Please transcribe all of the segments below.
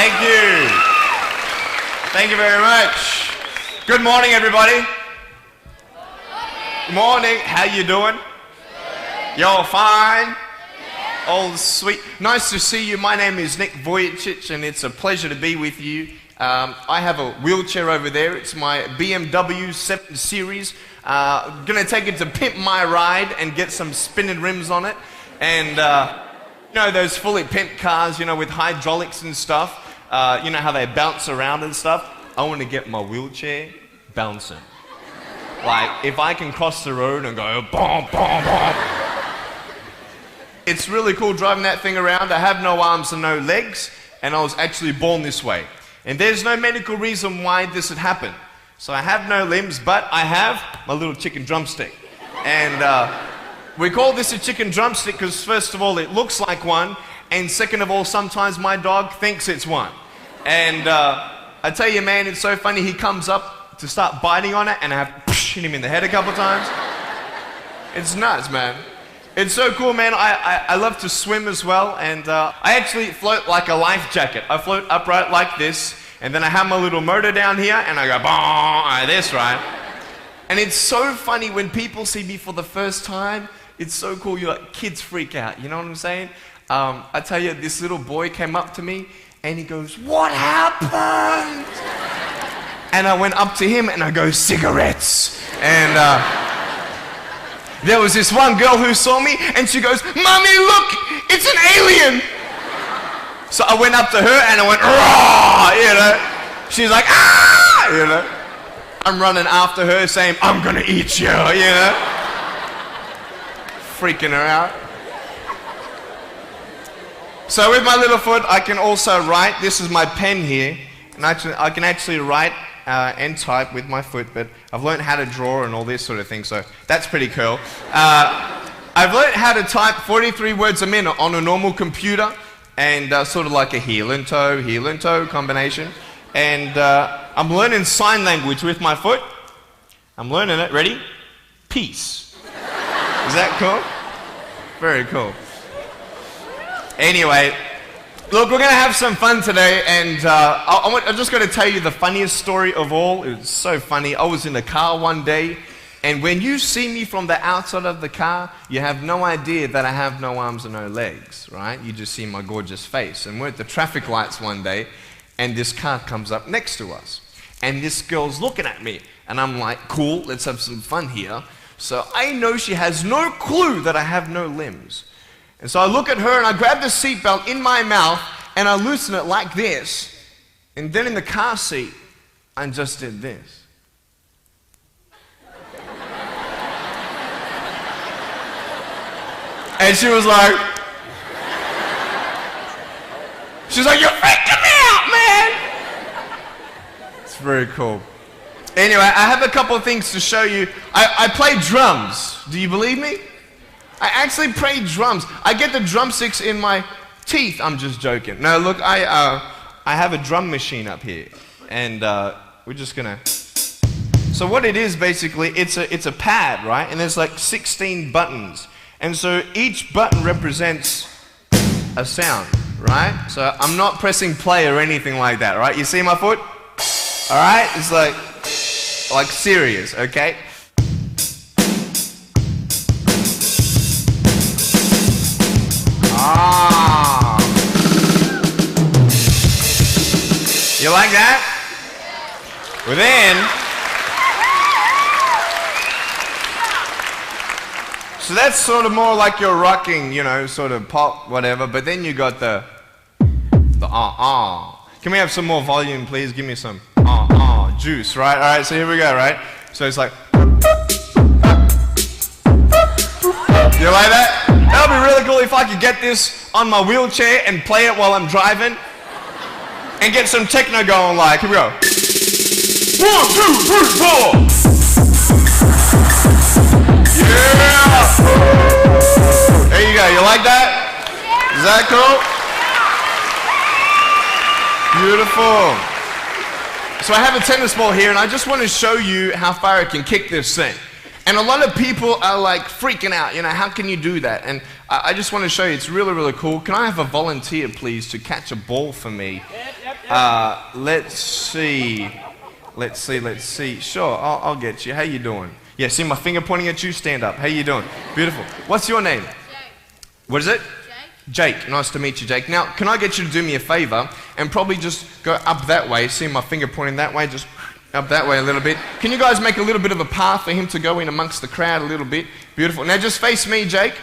Thank you. Thank you very much. Good morning, everybody. Good morning. How you doing? Y'all fine? All sweet. Nice to see you. My name is James Vujicic, and it's a pleasure to be with you. I have a wheelchair over there. It's my BMW 7 Series. Gonna take it to pimp my ride and get some spinning rims on it. And you know those fully pimped cars, you know, with hydraulics and stuff. You know how they bounce around and stuff. I want to get my wheelchair bouncing. Like if I can cross the road and go boom, boom, boom. It's really cool driving that thing around. I have no arms and no legs, and I was actually born this way. And there's no medical reason why this had happened. So I have no limbs, but I have my little chicken drumstick. And we call this a chicken drumstick because first of all, it looks like one, and second of all, sometimes my dog thinks it's one. And I tell you, man, it's so funny. He comes up to start biting on it, and I have to hit him in the head a couple times. It's nuts, man. It's so cool, man. I love to swim as well, and I actually float like a life jacket. I float upright like this, and then I have my little motor down here, and I go, like this, right? And it's so funny when people see me for the first time. It's so cool. You like kids freak out. You know what I'm saying? I tell you, this little boy came up to me, and he goes, "What happened?" And I went up to him, and I go, "Cigarettes." And there was this one girl who saw me, and she goes, "Mommy, look, it's an alien." So I went up to her, and I went, "Raw," you know. She's like, "Ah," you know. I'm running after her, saying, "I'm gonna eat you," you know. Freaking her out. So with my little foot, I can also write. This is my pen here, and I can actually write and type with my foot, but I've learned how to draw and all this sort of thing, so that's pretty cool. I've learned how to type 43 words a minute on a normal computer, and sort of like a heel and toe combination. And I'm learning sign language with my foot. I'm learning it. Ready? Peace. Is that cool? Very cool. Anyway, look, we're going to have some fun today, and I'm just going to tell you the funniest story of all. It was so funny. I was in a car one day, and when you see me from the outside of the car, you have no idea that I have no arms and no legs, right? You just see my gorgeous face. And we're at the traffic lights one day, and this car comes up next to us. And this girl's looking at me, and I'm like, cool, let's have some fun here. So I know she has no clue that I have no limbs. And so I look at her, and I grab the seatbelt in my mouth, and I loosen it like this. And then in the car seat, I just did this. And she was like, "You're freaking me out, man." It's very cool. Anyway, I have a couple of things to show you. I play drums. Do you believe me? I actually play drums. I get the drumsticks in my teeth. I'm just joking. No, look, I have a drum machine up here, and we're just gonna. So what it is basically, it's a pad, right? And there's like 16 buttons, and so each button represents a sound, right? So I'm not pressing play or anything like that, right? You see my foot? All right, it's like serious, okay? Ah. You like that? Well then, so that's sort of more like your rocking, you know, sort of pop, whatever, but then you got the Can we have some more volume, please? Give me some juice, right? All right, so here we go, right? So it's like, you like that? That would be really cool if I could get this on my wheelchair and play it while I'm driving and get some techno going, like, here we go. 1, 2, 3, 4. Yeah! There you go, you like that? Is that cool? Beautiful. So I have a tennis ball here, and I just want to show you how far I can kick this thing. And a lot of people are like freaking out, you know, how can you do that? And I just want to show you, it's really, really cool. Can I have a volunteer, please, to catch a ball for me? Let's see. Let's see. Sure, I'll get you. How you doing? Yeah, see my finger pointing at you? Stand up. How you doing? Beautiful. What's your name? Jake. What is it? Jake. Jake. Nice to meet you, Jake. Now, can I get you to do me a favor and probably just go up that way? See my finger pointing that way? Just up that way a little bit. Can you guys make a little bit of a path for him to go in amongst the crowd a little bit? Beautiful. Now, just face me, Jake.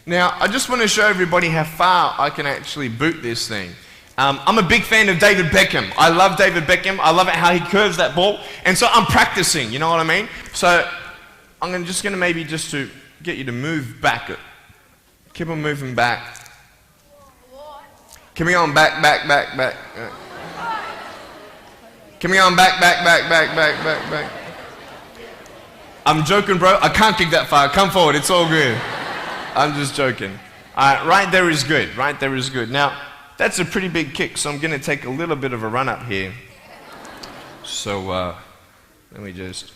Now, I just want to show everybody how far I can actually boot this thing. I'm a big fan of David Beckham. I love David Beckham. I love it how he curves that ball. And so I'm practicing, you know what I mean? So I'm just going to maybe just to get you to move back. Keep on moving back. Keep me on back. Keep me on back. I'm joking, bro. I can't kick that far. Come forward. It's all good. I'm just joking. Right there is good. Right there is good. Now, that's a pretty big kick, so I'm going to take a little bit of a run up here. So, let me just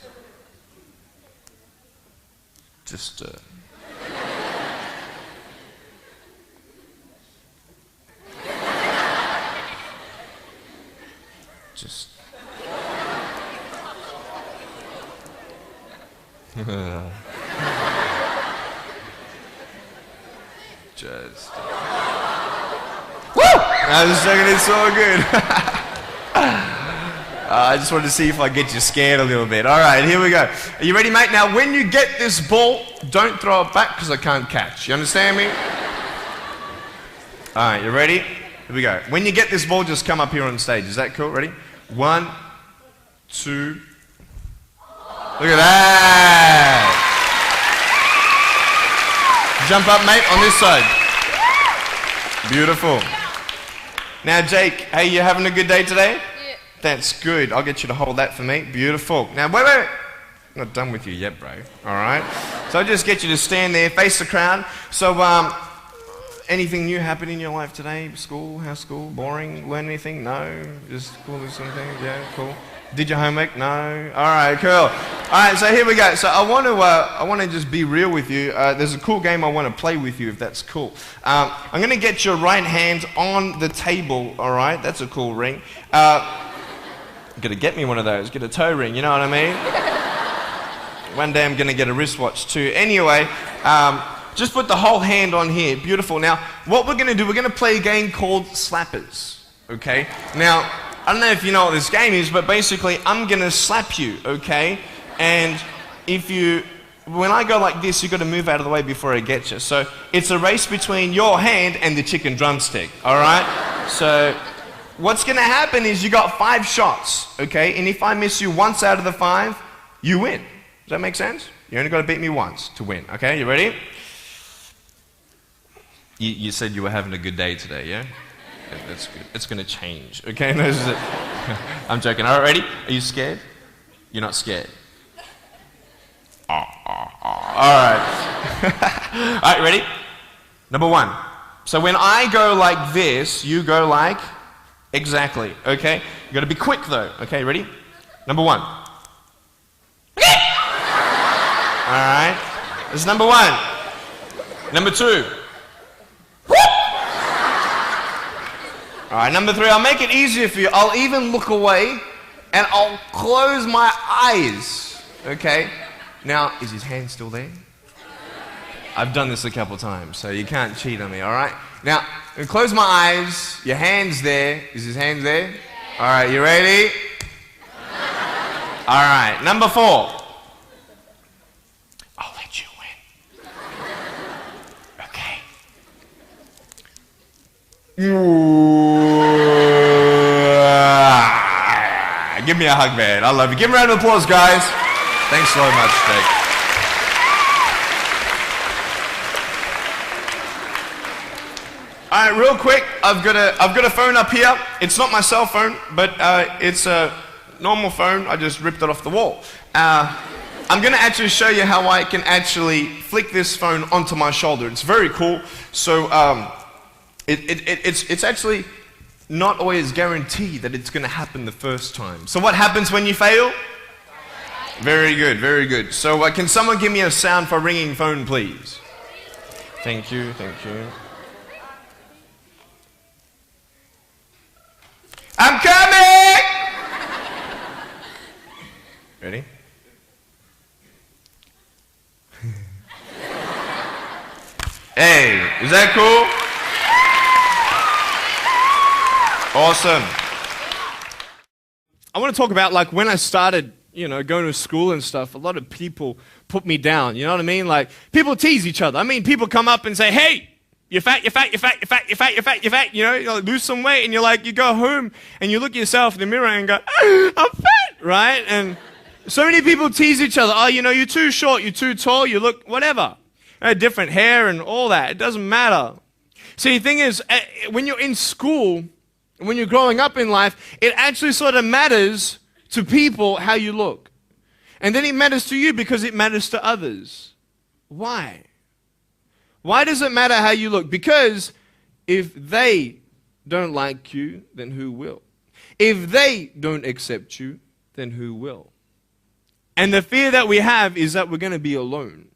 Woo! I was just joking, it's all good. I just wanted to see if I get you scared a little bit. All right, here we go. Are you ready, mate? Now, when you get this ball, don't throw it back because I can't catch. You understand me? All right, you ready? Here we go. When you get this ball, just come up here on stage. Is that cool? Ready? 1, 2. Look at that. Jump up, mate, on this side. Beautiful. Now, Jake, hey, you having a good day today? Yeah. That's good. I'll get you to hold that for me. Beautiful. Now, wait. I'm not done with you yet, bro. All right? So I'll just get you to stand there, face the crowd. So, anything new happen in your life today? School? How's school? Boring? Learn anything? No? Just cool or something? Yeah, cool. Did your homework? No? All right, cool. All right, so here we go. So I want to just be real with you. There's a cool game I want to play with you, if that's cool. I'm going to get your right hand on the table, all right? That's a cool ring. Got to get me one of those. Get a toe ring, you know what I mean? One day I'm going to get a wristwatch too. Anyway, just put the whole hand on here. Beautiful. Now, what we're going to do, we're going to play a game called Slappers, okay? Now, I don't know if you know what this game is, but basically I'm going to slap you, okay? And when I go like this, you've got to move out of the way before I get you. So it's a race between your hand and the chicken drumstick, all right? So what's going to happen is you got 5 shots, okay? And if I miss you once out of the 5, you win. Does that make sense? You only got to beat me once to win, okay? You ready? You said you were having a good day today, yeah? That's good. It's going to change, okay? No, this is it. I'm joking. All right, ready? Are you scared? You're not scared. All right. All right, ready? Number 1. So when I go like this, you go like exactly, okay? You got to be quick though, okay? Ready? Number 1. All right. This is number 1. Number 2. All right, number 3, I'll make it easier for you. I'll even look away and I'll close my eyes, okay? Now, is his hand still there? I've done this a couple times, so you can't cheat on me, all right? Now, I'm gonna close my eyes. Your hand's there. Is his hand there? All right, you ready? All right, number 4. I'll let you win. Okay. Give me a hug, man. I love you. Give him a round of applause, guys. Thanks so much, Jake. All right, real quick, I've got a phone up here. It's not my cell phone, but it's a normal phone. I just ripped it off the wall. I'm going to actually show you how I can actually flick this phone onto my shoulder. It's very cool. So it's actually not always guaranteed that it's going to happen the first time. So what happens when you fail? Very good, very good. So can someone give me a sound for ringing phone, please? Thank you, thank you. I'm Awesome. I want to talk about like when I started, going to school and stuff, a lot of people put me down, you know what I mean? Like people tease each other. I mean, people come up and say, hey, you're fat, you're fat, you're fat, you're fat, you're fat, you're fat, you're fat, you like, lose some weight, and you go home and you look at yourself in the mirror and go, I'm fat, right? And so many people tease each other. Oh, you're too short, you're too tall, you look whatever. Different hair and all that. It doesn't matter. See, the thing is, when you're in school, when you're growing up in life, it actually sort of matters to people how you look. And then it matters to you because it matters to others. Why? Why does it matter how you look? Because if they don't like you, then who will? If they don't accept you, then who will? And the fear that we have is that we're going to be alone.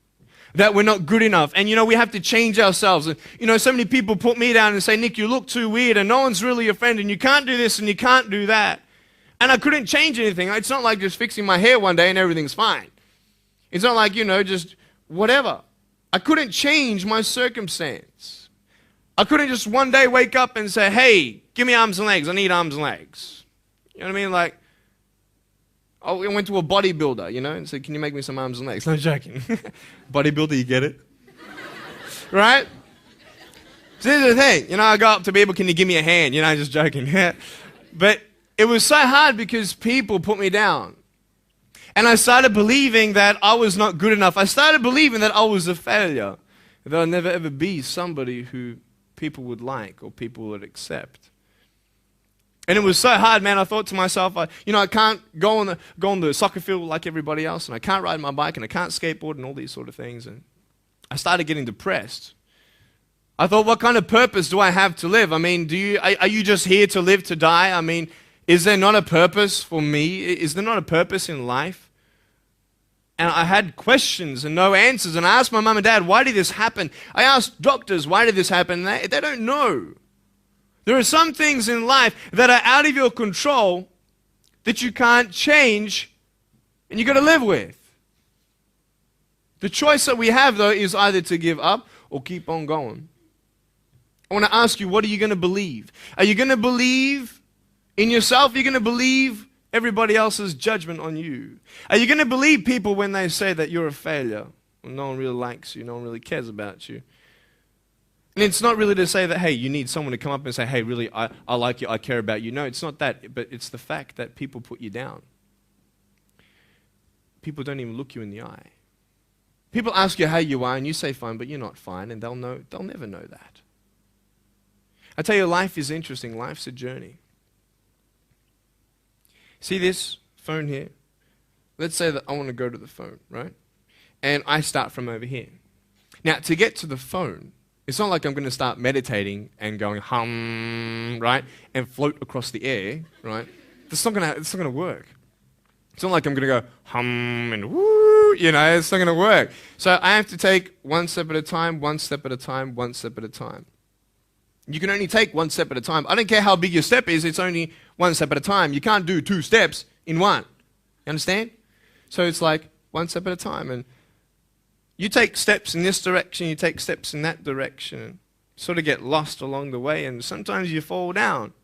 That we're not good enough. And we have to change ourselves. And so many people put me down and say, Nick, you look too weird and no one's really your friend and you can't do this and you can't do that. And I couldn't change anything. It's not like just fixing my hair one day and everything's fine. It's not like, just whatever. I couldn't change my circumstance. I couldn't just one day wake up and say, hey, give me arms and legs. I need arms and legs. You know what I mean? Like, I went to a bodybuilder, and said, can you make me some arms and legs? No, joking. Bodybuilder, you get it? Right? So here's the thing. I go up to people, can you give me a hand? Just joking. But it was so hard because people put me down. And I started believing that I was not good enough. I started believing that I was a failure. That I'd never ever be somebody who people would like or people would accept. And it was so hard, man. I thought to myself, I can't go on the soccer field like everybody else, and I can't ride my bike, and I can't skateboard, and all these sort of things. And I started getting depressed. I thought, what kind of purpose do I have to live? I mean, are you just here to live to die? I mean, is there not a purpose for me? Is there not a purpose in life? And I had questions and no answers. And I asked my mum and dad, why did this happen? I asked doctors, why did this happen? They don't know. There are some things in life that are out of your control that you can't change and you got to live with. The choice that we have, though, is either to give up or keep on going. I want to ask you, what are you going to believe? Are you going to believe in yourself? Are you going to believe everybody else's judgment on you? Are you going to believe people when they say that you're a failure? Well, no one really likes you, no one really cares about you. And it's not really to say that, hey, you need someone to come up and say, hey, really, I like you, I care about you. No, it's not that, but it's the fact that people put you down. People don't even look you in the eye. People ask you how you are, and you say fine, but you're not fine, and they'll never know that. I tell you, life is interesting. Life's a journey. See this phone here? Let's say that I want to go to the phone, right? And I start from over here. Now, to get to the phone, it's not like I'm going to start meditating and going hum, right, and float across the air, right? It's not going to work. It's not like I'm going to go hum and woo, it's not going to work. So I have to take one step at a time, one step at a time, one step at a time. You can only take one step at a time. I don't care how big your step is, it's only one step at a time. You can't do two steps in one. You understand? So it's like one step at a time. And you take steps in this direction, you take steps in that direction, and sort of get lost along the way, and sometimes you fall down.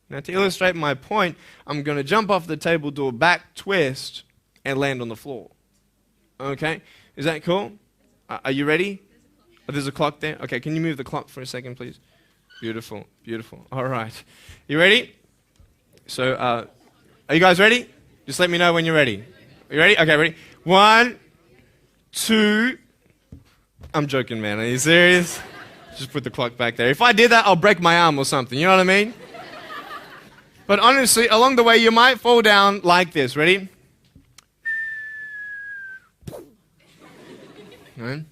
Now, to illustrate my point, I'm going to jump off the table, do a back twist, and land on the floor. Okay? Is that cool? Are you ready? Oh, there's a clock there? Okay, can you move the clock for a second, please? Beautiful, beautiful. All right. You ready? So, are you guys ready? Just let me know when you're ready. Are you ready? Okay, ready? 1, 2. I'm joking, man. Are you serious? Just put the clock back there. If I did that, I'll break my arm or something. You know what I mean? But honestly, along the way, you might fall down like this. Ready? Right?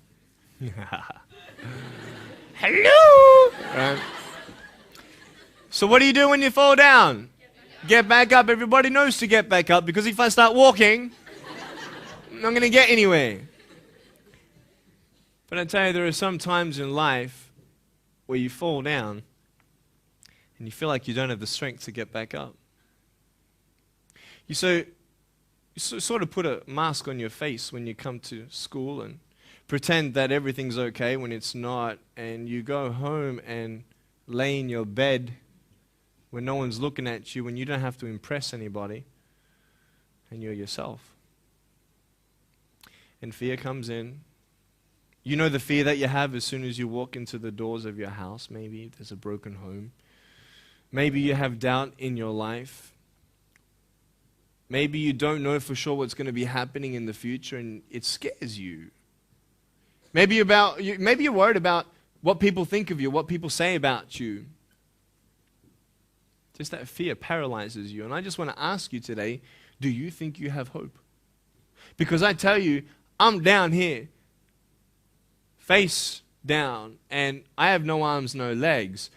Hello! Right. So what do you do when you fall down? Get back up. Everybody knows to get back up, because if I start walking, I'm not going to get anywhere. But I tell you, there are some times in life where you fall down and you feel like you don't have the strength to get back up. You sort of put a mask on your face when you come to school and pretend that everything's okay when it's not, and you go home and lay in your bed when no one's looking at you, when you don't have to impress anybody, and you're yourself. And fear comes in. You know the fear that you have as soon as you walk into the doors of your house. Maybe there's a broken home. Maybe you have doubt in your life. Maybe you don't know for sure what's going to be happening in the future, and it scares you. Maybe you're worried about what people think of you, what people say about you. Just that fear paralyzes you. And I just want to ask you today, do you think you have hope? Because I tell you, I'm down here, face down, and I have no arms, no legs.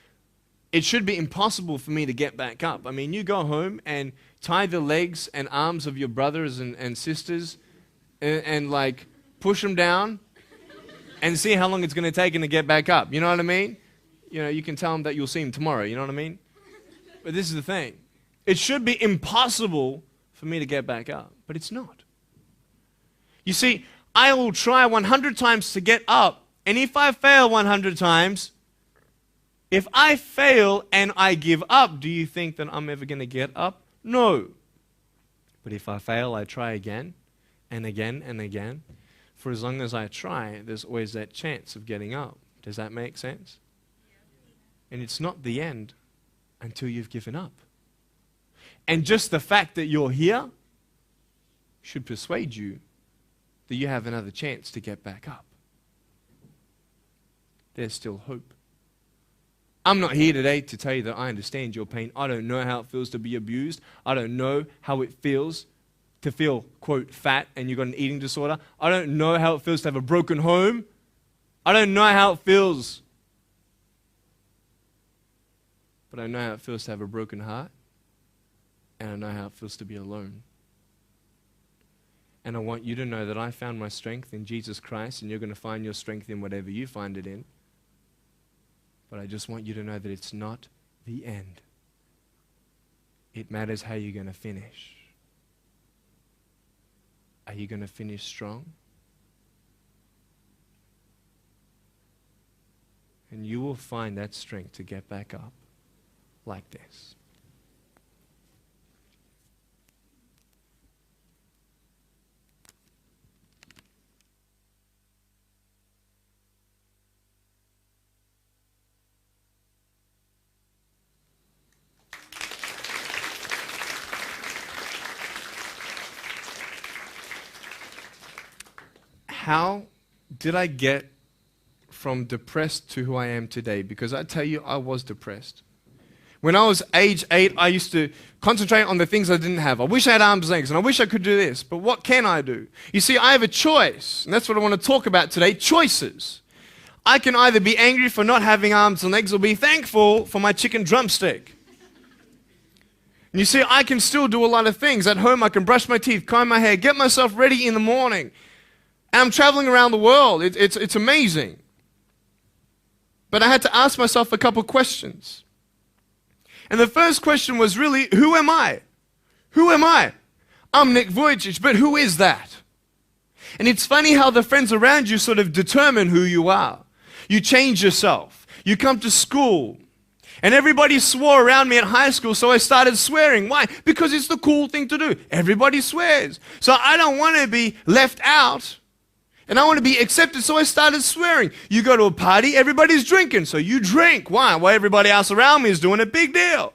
It should be impossible for me to get back up. I mean, you go home and tie the legs and arms of your brothers and sisters and like push them down and see how long it's going to take them to get back up. You know what I mean? You know, you can tell them that you'll see them tomorrow. You know what I mean? But this is the thing. It should be impossible for me to get back up, but it's not. You see, I will try 100 times to get up, and if I fail 100 times, if I fail and I give up, do you think that I'm ever going to get up? No. But if I fail, I try again and again and again. For as long as I try, there's always that chance of getting up. Does that make sense? And it's not the end until you've given up. And just the fact that you're here should persuade you that you have another chance to get back up. There's still hope. I'm not here today to tell you that I understand your pain. I don't know how it feels to be abused. I don't know how it feels to feel, quote, fat and you've got an eating disorder. I don't know how it feels to have a broken home. I don't know how it feels. But I know how it feels to have a broken heart. And I know how it feels to be alone. And I want you to know that I found my strength in Jesus Christ, and you're going to find your strength in whatever you find it in. But I just want you to know that it's not the end. It matters how you're going to finish. Are you going to finish strong? And you will find that strength to get back up like this. How did I get from depressed to who I am today? Because I tell you, I was depressed. When I was age 8, I used to concentrate on the things I didn't have. I wish I had arms and legs, and I wish I could do this, but what can I do? You see, I have a choice, and that's what I want to talk about today, choices. I can either be angry for not having arms and legs or be thankful for my chicken drumstick. And you see, I can still do a lot of things. At home, I can brush my teeth, comb my hair, get myself ready in the morning. And I'm traveling around the world. It's amazing. But I had to ask myself a couple questions. And the first question was really, who am I? Who am I? I'm Nick Vujicic, but who is that? And it's funny how the friends around you sort of determine who you are. You change yourself. You come to school. And everybody swore around me at high school, so I started swearing. Why? Because it's the cool thing to do. Everybody swears. So I don't want to be left out. And I want to be accepted, so I started swearing. You go to a party, everybody's drinking, so you drink. Why? Well, everybody else around me is doing a big deal.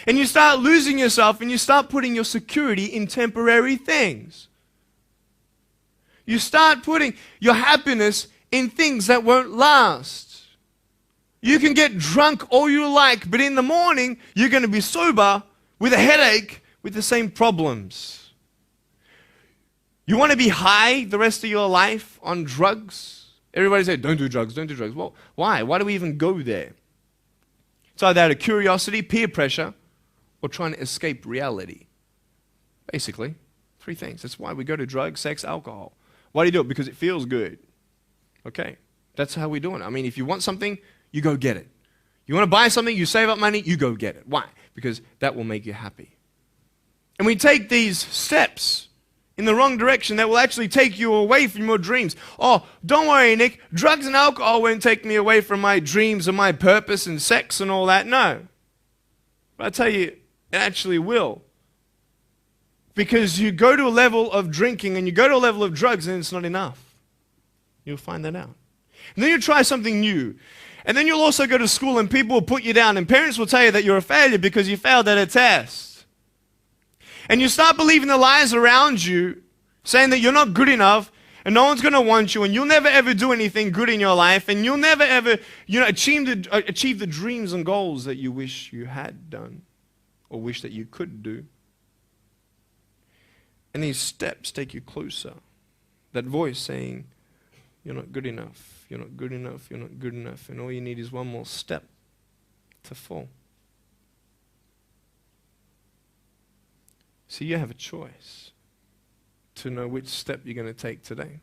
And you start losing yourself, and you start putting your security in temporary things. You start putting your happiness in things that won't last. You can get drunk all you like, but in the morning, you're going to be sober with a headache with the same problems. You want to be high the rest of your life on drugs? Everybody says, don't do drugs, don't do drugs. Well, why? Why do we even go there? It's either out of curiosity, peer pressure, or trying to escape reality. Basically, 3 things. That's why we go to drugs, sex, alcohol. Why do you do it? Because it feels good. Okay, that's how we're doing it. I mean, if you want something, you go get it. You want to buy something, you save up money, you go get it. Why? Because that will make you happy. And we take these steps in the wrong direction that will actually take you away from your dreams. Oh, don't worry, Nick. Drugs and alcohol won't take me away from my dreams and my purpose and sex and all that. No. But I tell you, it actually will. Because you go to a level of drinking and you go to a level of drugs and it's not enough. You'll find that out. And then you try something new. And then you'll also go to school and people will put you down and parents will tell you that you're a failure because you failed at a test. And you start believing the lies around you, saying that you're not good enough and no one's going to want you and you'll never ever do anything good in your life and you'll never ever achieve the dreams and goals that you wish you had done or wish that you could do. And these steps take you closer. That voice saying, you're not good enough, you're not good enough, you're not good enough, and all you need is one more step to fall. See, you have a choice to know which step you're going to take today.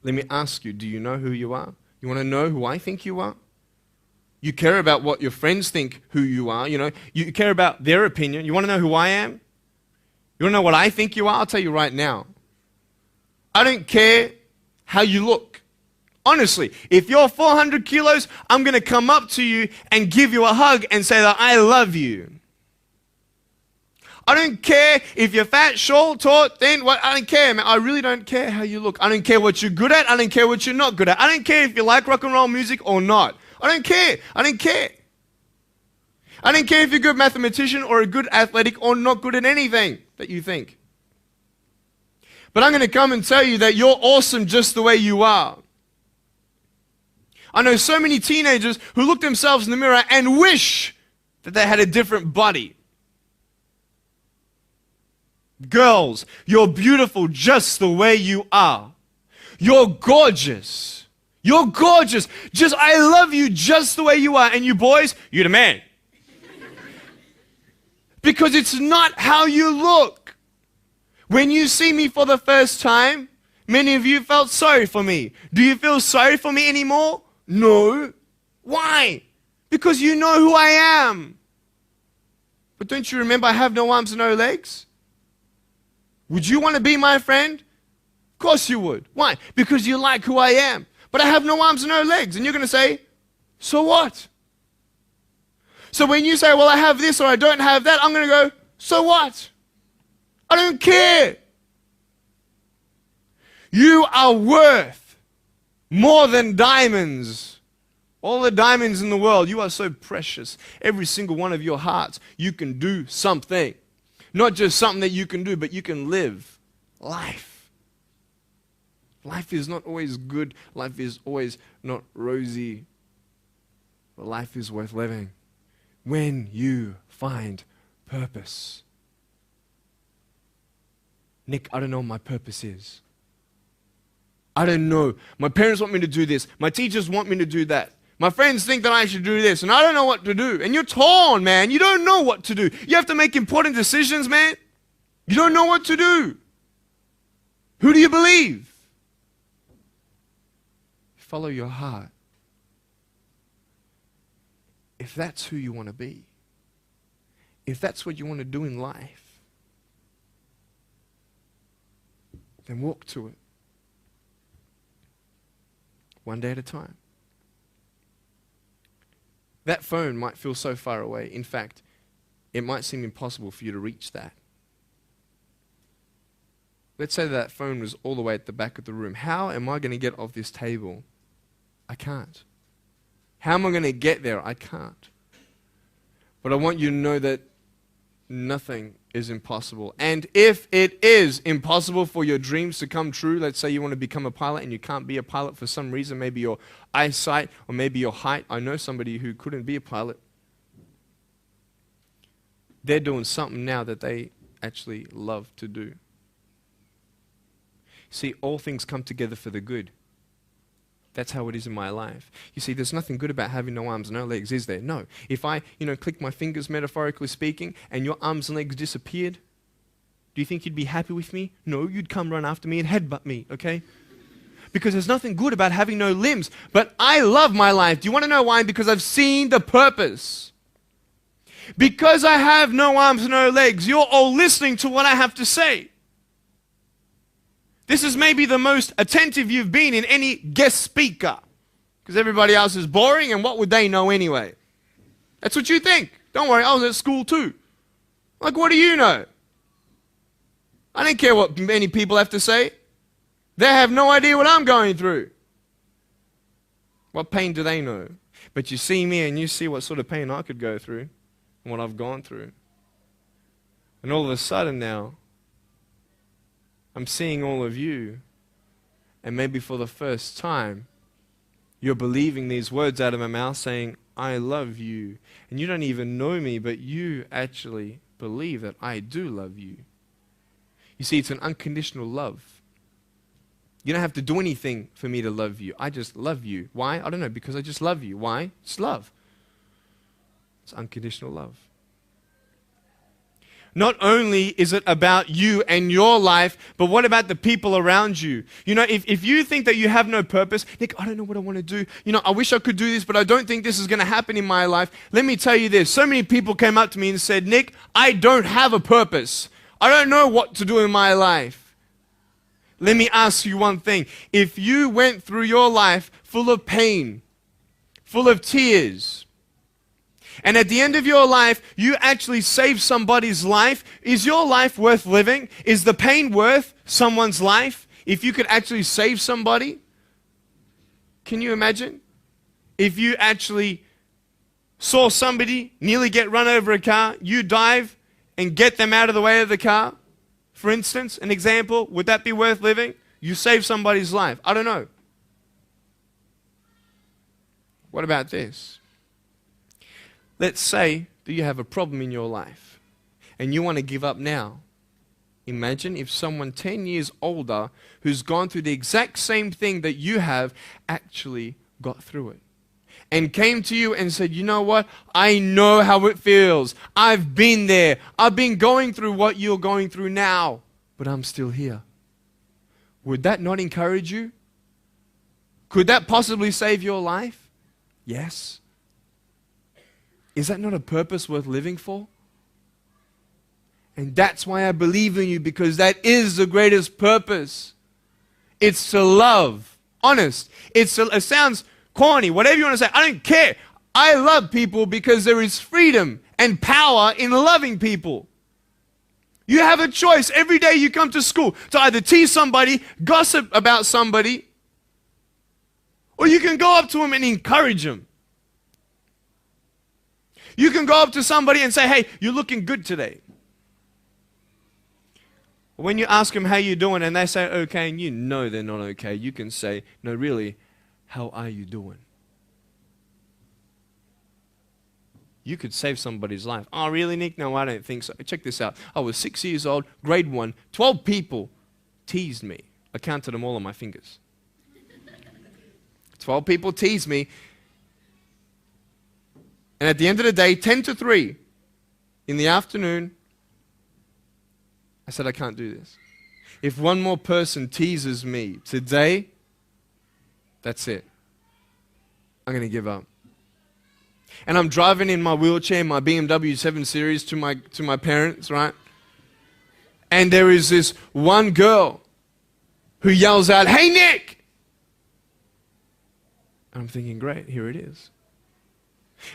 Let me ask you, do you know who you are? You want to know who I think you are? You care about what your friends think who you are, you care about their opinion. You want to know who I am? You want to know what I think you are? I'll tell you right now. I don't care how you look. Honestly, if you're 400 kilos, I'm going to come up to you and give you a hug and say that I love you. I don't care if you're fat, short, tall, thin, I don't care, man. I really don't care how you look. I don't care what you're good at. I don't care what you're not good at. I don't care if you like rock and roll music or not. I don't care. I don't care. I don't care if you're a good mathematician or a good athletic or not good at anything that you think. But I'm going to come and tell you that you're awesome just the way you are. I know so many teenagers who look themselves in the mirror and wish that they had a different body. Girls, you're beautiful just the way you are. You're gorgeous. You're gorgeous. I love you just the way you are. And you boys, you're the man. Because it's not how you look. When you see me for the first time, many of you felt sorry for me. Do you feel sorry for me anymore? No. Why? Because you know who I am. But don't you remember I have no arms and no legs? Would you want to be my friend? Of course you would. Why? Because you like who I am. But I have no arms and no legs. And you're going to say, so what? So when you say, well, I have this or I don't have that, I'm going to go, so what? I don't care. You are worth more than diamonds. All the diamonds in the world, you are so precious. Every single one of your hearts, you can do something. Not just something that you can do, but you can live life. Life is not always good. Life is always not rosy. But life is worth living when you find purpose. Nick, I don't know what my purpose is. I don't know. My parents want me to do this. My teachers want me to do that. My friends think that I should do this, and I don't know what to do. And you're torn, man. You don't know what to do. You have to make important decisions, man. You don't know what to do. Who do you believe? Follow your heart. If that's who you want to be, if that's what you want to do in life, then walk to it. One day at a time. That phone might feel so far away. In fact, it might seem impossible for you to reach that. Let's say that phone was all the way at the back of the room. How am I going to get off this table? I can't. How am I going to get there? I can't. But I want you to know that nothing is impossible. And if it is impossible for your dreams to come true, let's say you want to become a pilot and you can't be a pilot for some reason, maybe your eyesight or maybe your height. I know somebody who couldn't be a pilot. They're doing something now that they actually love to do. See, all things come together for the good. That's how it is in my life. You see, there's nothing good about having no arms, no legs, is there? No. If I, click my fingers, metaphorically speaking, and your arms and legs disappeared, do you think you'd be happy with me? No, you'd come run after me and headbutt me, okay? Because there's nothing good about having no limbs. But I love my life. Do you want to know why? Because I've seen the purpose. Because I have no arms, no legs, you're all listening to what I have to say. This is maybe the most attentive you've been in any guest speaker. Because everybody else is boring, and what would they know anyway? That's what you think. Don't worry, I was at school too. Like, what do you know? I don't care what many people have to say. They have no idea what I'm going through. What pain do they know? But you see me and you see what sort of pain I could go through and what I've gone through. And all of a sudden now, I'm seeing all of you, and maybe for the first time, you're believing these words out of my mouth saying, I love you. And you don't even know me, but you actually believe that I do love you. You see, it's an unconditional love. You don't have to do anything for me to love you. I just love you. Why? I don't know, because I just love you. Why? It's love. It's unconditional love. Not only is it about you and your life, but what about the people around you? You know, if you think that you have no purpose, Nick, I don't know what I want to do. You know, I wish I could do this, but I don't think this is going to happen in my life. Let me tell you this. So many people came up to me and said, Nick, I don't have a purpose. I don't know what to do in my life. Let me ask you one thing. If you went through your life full of pain, full of tears, and at the end of your life, you actually saved somebody's life, is your life worth living? Is the pain worth someone's life? If you could actually save somebody? Can you imagine? If you actually saw somebody nearly get run over a car, you dive and get them out of the way of the car, for instance, an example, would that be worth living? You save somebody's life. I don't know. What about this? Let's say that you have a problem in your life and you want to give up now. Imagine if someone 10 years older who's gone through the exact same thing that you have actually got through it and came to you and said, you know what? I know how it feels. I've been there. I've been going through what you're going through now, but I'm still here. Would that not encourage you? Could that possibly save your life? Yes. Is that not a purpose worth living for? And that's why I believe in you, because that is the greatest purpose. It's to love. Honest. It sounds corny, whatever you want to say. I don't care. I love people because there is freedom and power in loving people. You have a choice every day you come to school to either tease somebody, gossip about somebody, or you can go up to them and encourage them. You can go up to somebody and say, hey, you're looking good today. When you ask them how you're doing and they say okay and you know they're not okay, you can say, no, really, how are you doing? You could save somebody's life. Oh, really, Nick? No, I don't think so. Check this out. I was 6 years old, grade 1. 12 people teased me. I counted them all on my fingers. 12 people teased me. And at the end of the day, 10 to 3 in the afternoon, I said, I can't do this. If one more person teases me today, that's it. I'm going to give up. And I'm driving in my wheelchair, my BMW 7 Series to my parents, right? And there is this one girl who yells out, hey, Nick! And I'm thinking, great, here it is.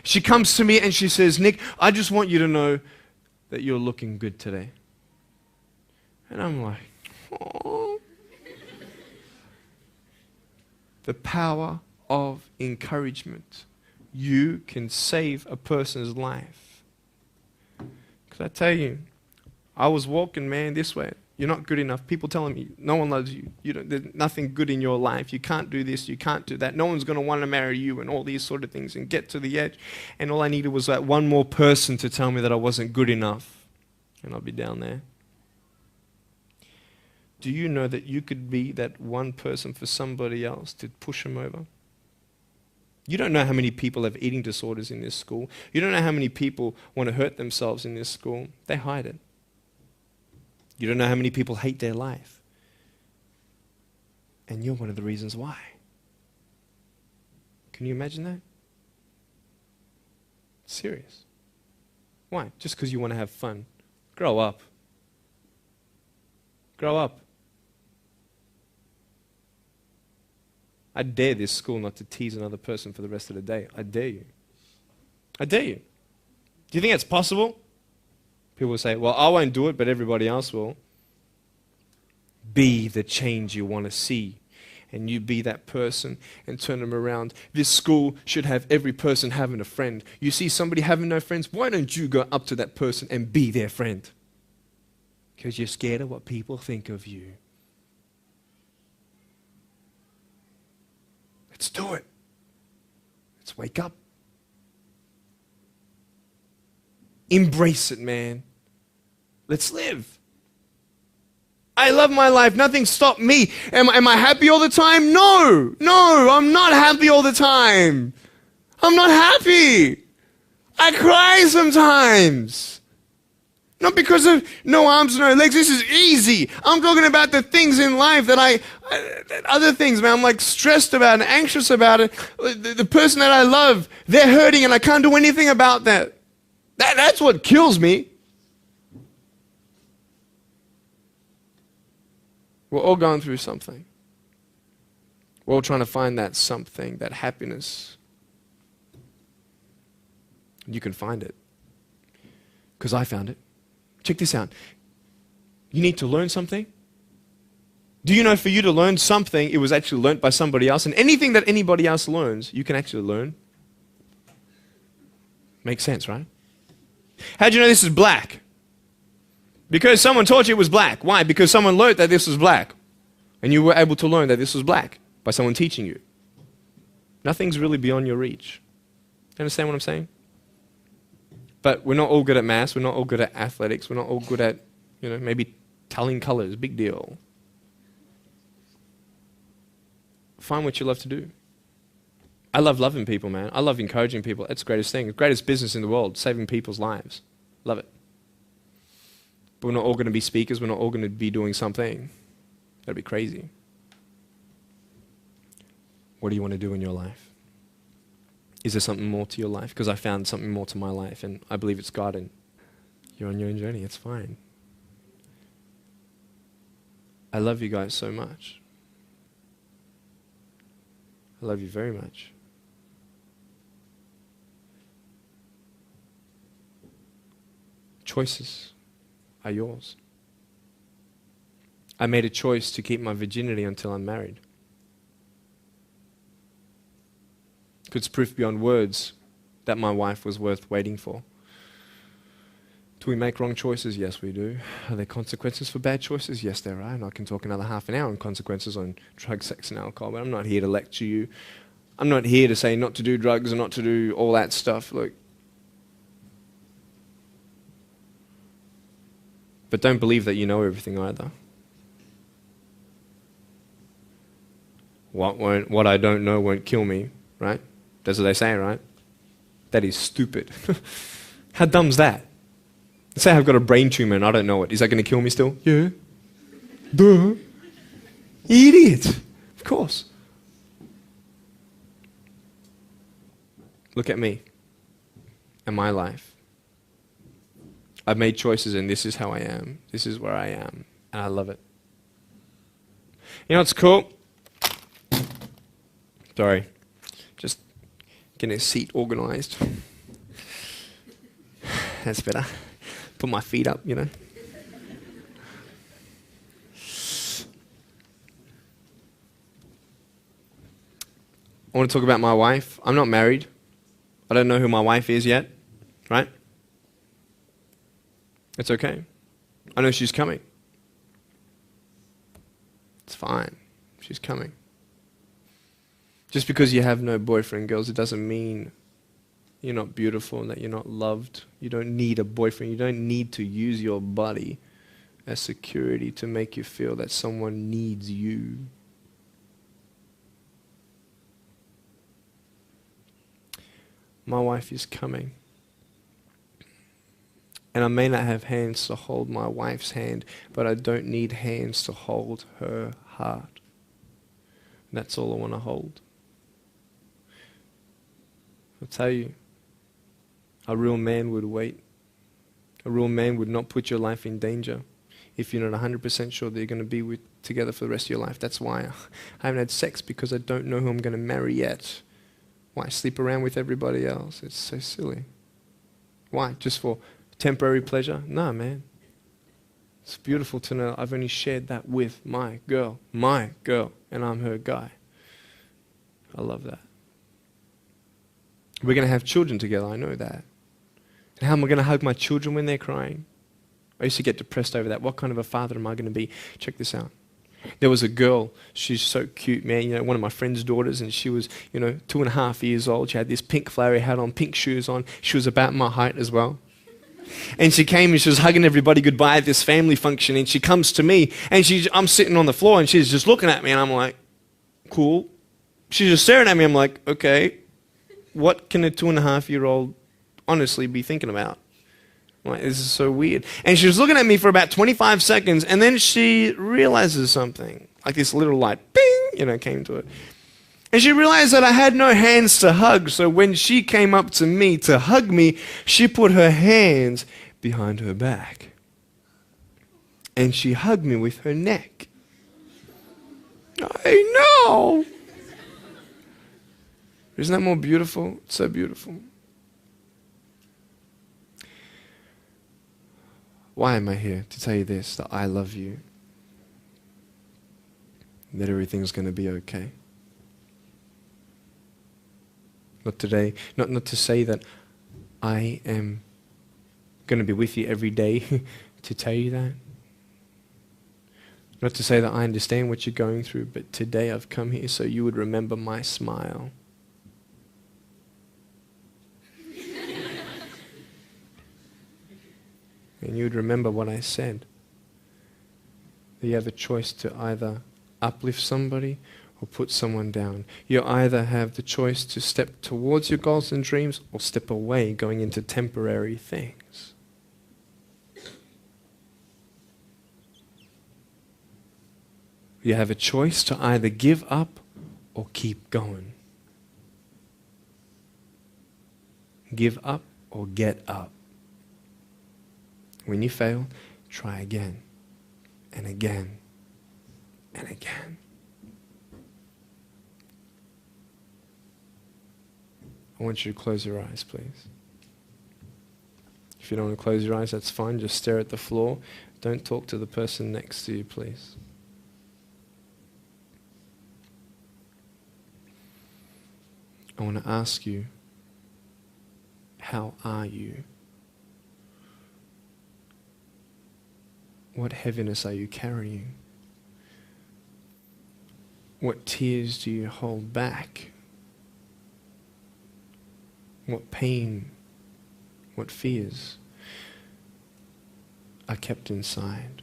She comes to me and she says, Nick, I just want you to know that you're looking good today. And I'm like, oh. The power of encouragement. You can save a person's life. Because I tell you, I was walking, man, this way. You're not good enough. People telling me, no one loves you. There's nothing good in your life. You can't do this. You can't do that. No one's going to want to marry you and all these sort of things and get to the edge. And all I needed was that one more person to tell me that I wasn't good enough. And I'll be down there. Do you know that you could be that one person for somebody else to push them over? You don't know how many people have eating disorders in this school. You don't know how many people want to hurt themselves in this school. They hide it. You don't know how many people hate their life. And you're one of the reasons why. Can you imagine that? Serious. Why? Just because you want to have fun. Grow up. Grow up. I dare this school not to tease another person for the rest of the day. I dare you. I dare you. Do you think it's possible? People will say, well, I won't do it, but everybody else will. Be the change you want to see. And you be that person and turn them around. This school should have every person having a friend. You see somebody having no friends, why don't you go up to that person and be their friend? Because you're scared of what people think of you. Let's do it. Let's wake up. Embrace it, man. Let's live. I love my life. Nothing stopped me. Am I happy all the time? No. No, I'm not happy all the time. I'm not happy. I cry sometimes. Not because of no arms, no legs. This is easy. I'm talking about the things in life that other things, man, I'm like stressed about and anxious about it. The person that I love, they're hurting and I can't do anything about that. That's what kills me. We're all going through something. We're all trying to find that something, that happiness. You can find it. Because I found it. Check this out. You need to learn something. Do you know for you to learn something, it was actually learnt by somebody else? And anything that anybody else learns, you can actually learn. Makes sense, right? How do you know this is black? Because someone taught you it was black. Why? Because someone learned that this was black. And you were able to learn that this was black by someone teaching you. Nothing's really beyond your reach. You understand what I'm saying? But we're not all good at maths. We're not all good at athletics. We're not all good at, maybe telling colors. Big deal. Find what you love to do. I love loving people, man. I love encouraging people. It's the greatest thing. The greatest business in the world, saving people's lives. Love it. But we're not all going to be speakers. We're not all going to be doing something. That'd be crazy. What do you want to do in your life? Is there something more to your life? Because I found something more to my life, and I believe it's God, and you're on your own journey. It's fine. I love you guys so much. I love you very much. Choices are yours. I made a choice to keep my virginity until I'm married. It's proof beyond words that my wife was worth waiting for. Do we make wrong choices? Yes, we do. Are there consequences for bad choices? Yes, there are. And I can talk another half an hour on consequences on drugs, sex, and alcohol, but I'm not here to lecture you. I'm not here to say not to do drugs and not to do all that stuff. Look. But don't believe that you know everything either. What I don't know won't kill me, right? That's what they say, right? That is stupid. How dumb's that? Let's say I've got a brain tumor and I don't know it. Is that going to kill me still? Yeah. Duh. Idiot. Of course. Look at me and my life. I've made choices and this is how I am. This is where I am. And I love it. You know what's cool? Sorry. Just getting a seat organized. That's better. Put my feet up, I want to talk about my wife. I'm not married. I don't know who my wife is yet, right? It's okay. I know she's coming. It's fine. She's coming. Just because you have no boyfriend, girls, it doesn't mean you're not beautiful and that you're not loved. You don't need a boyfriend. You don't need to use your body as security to make you feel that someone needs you. My wife is coming. And I may not have hands to hold my wife's hand, but I don't need hands to hold her heart. That's all I want to hold. I'll tell you, a real man would wait. A real man would not put your life in danger if you're not 100% sure that you're going to be together for the rest of your life. That's why I haven't had sex, because I don't know who I'm going to marry yet. Why sleep around with everybody else? It's so silly. Why? Just for temporary pleasure? No, man. It's beautiful to know I've only shared that with my girl, and I'm her guy. I love that. We're going to have children together, I know that. And how am I going to hug my children when they're crying? I used to get depressed over that. What kind of a father am I going to be? Check this out. There was a girl, she's so cute, man, one of my friend's daughters, and she was, 2.5 years old. She had this pink flowery hat on, pink shoes on. She was about my height as well. And she came and she was hugging everybody goodbye at this family function, and she comes to me, and I'm sitting on the floor, and she's just looking at me, and I'm like, cool. She's just staring at me. I'm like, okay, what can a 2.5-year-old honestly be thinking about? Like, this is so weird. And she was looking at me for about 25 seconds, and then she realizes something. Like this little light, bing, came to it. And she realized that I had no hands to hug, so when she came up to me to hug me, she put her hands behind her back. And she hugged me with her neck. I know. Isn't that more beautiful? It's so beautiful. Why am I here? To tell you this, that I love you. That everything's going to be okay. Not today, not to say that I am going to be with you every day to tell you that. Not to say that I understand what you're going through, but today I've come here so you would remember my smile. And you would remember what I said. That you have a choice to either uplift somebody or put someone down. You either have the choice to step towards your goals and dreams or step away, going into temporary things. You have a choice to either give up or keep going. Give up or get up. When you fail, try again and again and again. I want you to close your eyes, please. If you don't want to close your eyes, that's fine. Just stare at the floor. Don't talk to the person next to you, please. I want to ask you, how are you? What heaviness are you carrying? What tears do you hold back? What pain, what fears are kept inside?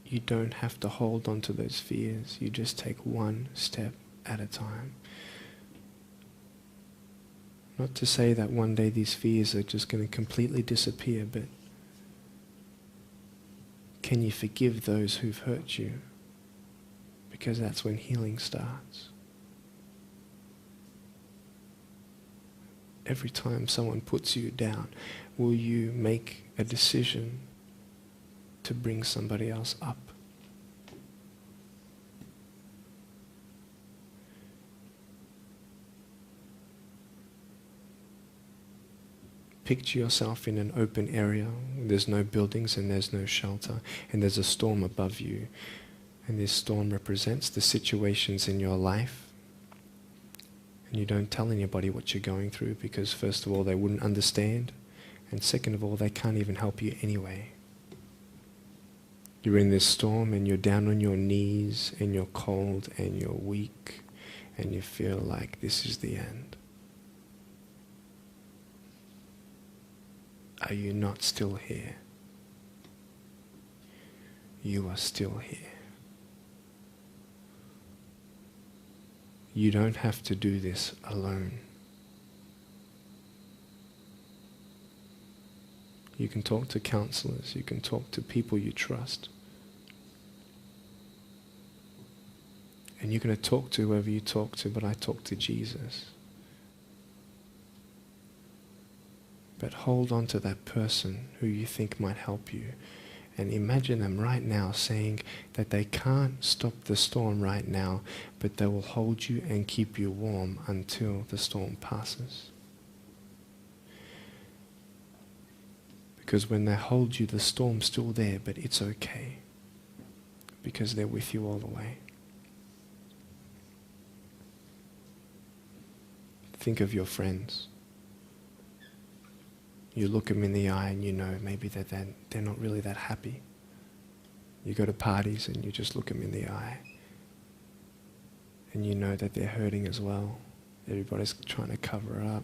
You don't have to hold on to those fears. You just take one step at a time. Not to say that one day these fears are just going to completely disappear, but can you forgive those who've hurt you? Because that's when healing starts. Every time someone puts you down, will you make a decision to bring somebody else up? Picture yourself in an open area. There's no buildings and there's no shelter, and there's a storm above you. And this storm represents the situations in your life. And you don't tell anybody what you're going through because first of all, they wouldn't understand. And second of all, they can't even help you anyway. You're in this storm and you're down on your knees and you're cold and you're weak and you feel like this is the end. Are you not still here? You are still here. You don't have to do this alone. You can talk to counselors, you can talk to people you trust. And you're going to talk to whoever you talk to, but I talk to Jesus. But hold on to that person who you think might help you And imagine them right now saying that they can't stop the storm right now, but they will hold you and keep you warm until the storm passes. Because when they hold you, the storm's still there, but it's okay. Because they're with you all the way. Think of your friends. You look them in the eye and you know maybe they're not really that happy. You go to parties and you just look them in the eye. And you know that they're hurting as well. Everybody's trying to cover it up.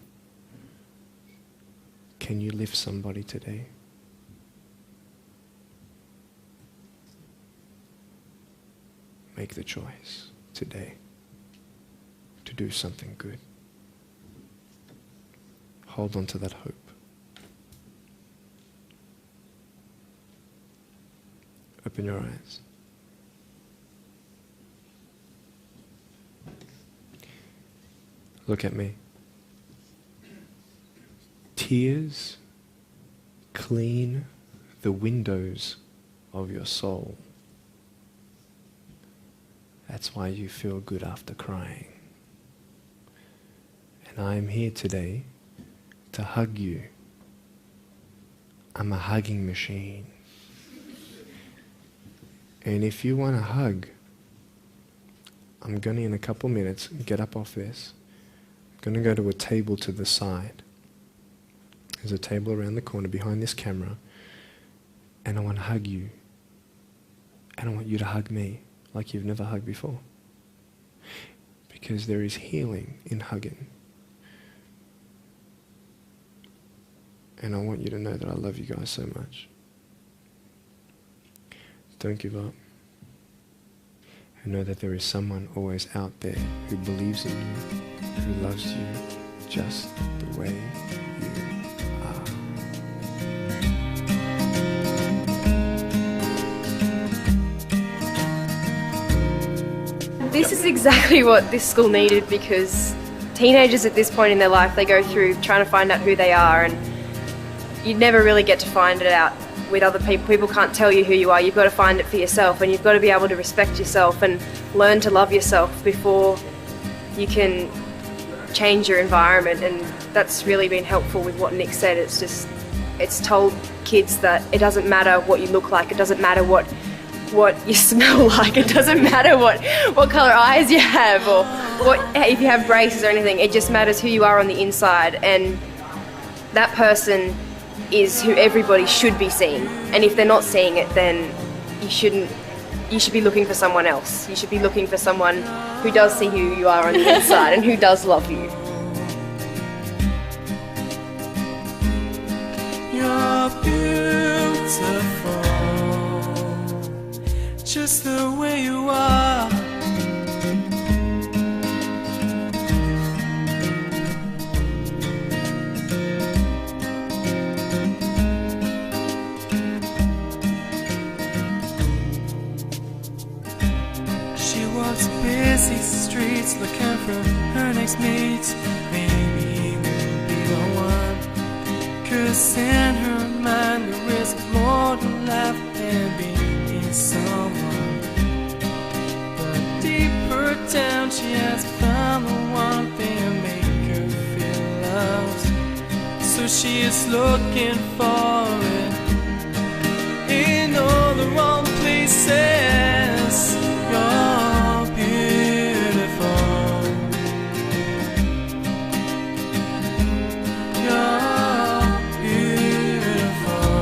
Can you lift somebody today? Make the choice today to do something good. Hold on to that hope. Open your eyes. Look at me. Tears clean the windows of your soul. That's why you feel good after crying. And I'm here today to hug you. I'm a hugging machine. And if you want a hug, I'm going to, in a couple minutes, get up off this. I'm going to go to a table to the side. There's a table around the corner behind this camera. And I want to hug you. And I want you to hug me like you've never hugged before. Because there is healing in hugging. And I want you to know that I love you guys so much. Don't give up. And know that there is someone always out there who believes in you, who loves you just the way you are. This is exactly what this school needed, because teenagers at this point in their life, they go through trying to find out who they are, and you never really get to find it out with other people. People can't tell you who you are. You've got to find it for yourself, and you've got to be able to respect yourself and learn to love yourself before you can change your environment. And that's really been helpful with what Nick said. It's told kids that it doesn't matter what you look like, it doesn't matter what you smell like, it doesn't matter what colour eyes you have, or if you have braces or anything. It just matters who you are on the inside, and that person is who everybody should be seeing. And if they're not seeing it, then you should be looking for someone else. You should be looking for someone who does see who you are on the inside and who does love you. You're beautiful, just the way you are. Busy streets looking for her next mate. Maybe he will be the one, 'cause in her mind there is more to life than being someone. But deeper down she has found the one thing to make her feel loved. So she is looking for it in all the wrong places. You're beautiful. You're beautiful.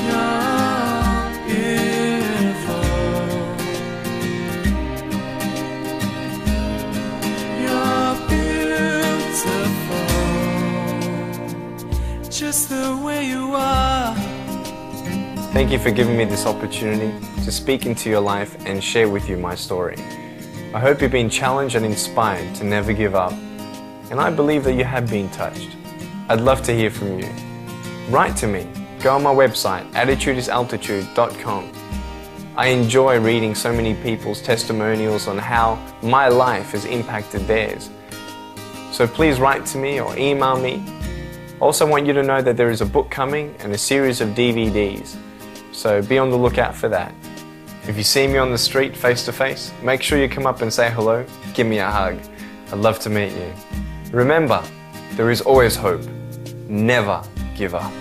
You're beautiful. You're beautiful, just the way you are. Thank you for giving me this opportunity to speak into your life and share with you my story. I hope you've been challenged and inspired to never give up, and I believe that you have been touched. I'd love to hear from you. Write to me. Go on my website, attitudesaltitude.com. I enjoy reading so many people's testimonials on how my life has impacted theirs. So please write to me or email me, Also want you to know that there is a book coming and a series of DVDs, so be on the lookout for that. If you see me on the street face to face, make sure you come up and say hello, give me a hug. I'd love to meet you. Remember, there is always hope. Never give up.